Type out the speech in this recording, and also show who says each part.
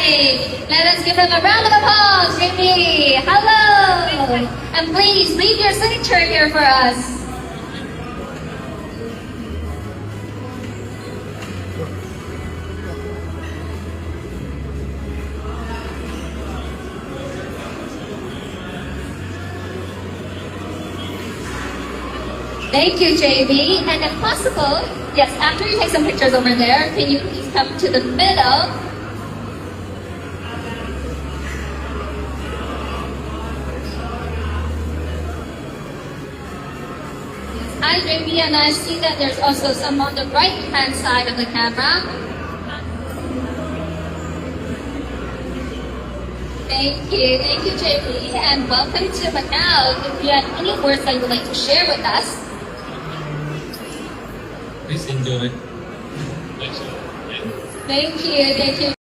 Speaker 1: right. Let us give them a round of applause, JP. Hello. And please leave your signature here for us. Thank you, JB. And if possible, yes, after you take some pictures over there, can you please come to the middle? Hi, JB, and I see that there's also some on the right-hand side of the camera. Thank you, JB, and welcome to Macau. If you have any words that you would like to share with us,
Speaker 2: Please enjoy.
Speaker 1: thank you.